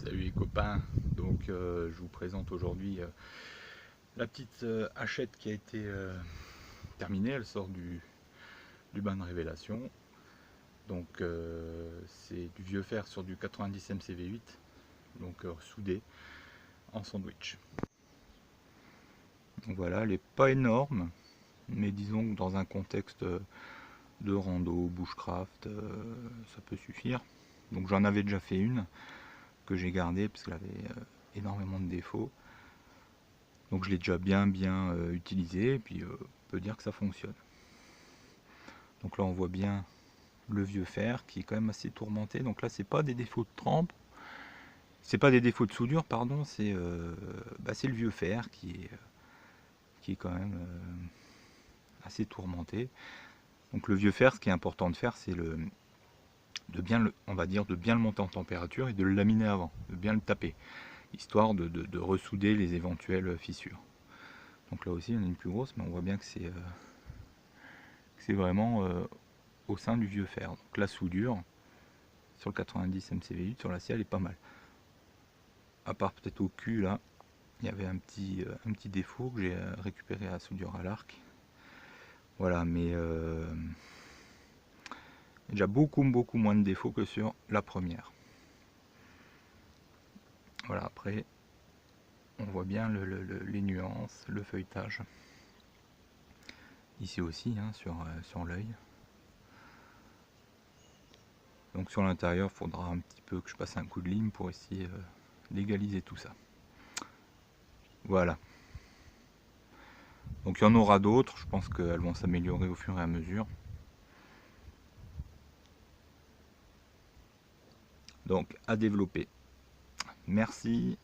Salut les copains, donc je vous présente aujourd'hui la petite hachette qui a été terminée, elle sort du bain de révélation. Donc c'est du vieux fer sur du 90 MCV8, donc soudé en sandwich. Donc voilà, elle n'est pas énorme, mais disons que dans un contexte de rando, bushcraft, ça peut suffire. Donc j'en avais déjà fait une que j'ai gardée parce qu'elle avait énormément de défauts. Donc je l'ai déjà bien utilisé et puis on peut dire que ça fonctionne. Donc là on voit bien le vieux fer qui est quand même assez tourmenté. Donc là c'est pas des défauts de trempe, c'est pas des défauts de soudure pardon, c'est le vieux fer qui est quand même assez tourmenté. Donc le vieux fer, ce qui est important de faire, c'est on va dire de bien le monter en température et de le laminer avant, de bien le taper, histoire de ressouder les éventuelles fissures. Donc là aussi il y en a une plus grosse, mais on voit bien que c'est vraiment au sein du vieux fer. Donc la soudure sur le 90 MCV8 sur l'acier elle est pas mal. À part peut-être au cul là, il y avait un petit défaut que j'ai récupéré à la soudure à l'arc. Voilà, mais déjà beaucoup moins de défauts que sur la première. Voilà, après on voit bien les nuances, le feuilletage. Ici aussi hein, sur l'œil. Donc sur l'intérieur, il faudra un petit peu que je passe un coup de lime pour essayer d'égaliser tout ça. Voilà. Donc il y en aura d'autres, je pense qu'elles vont s'améliorer au fur et à mesure. Donc à développer. Merci.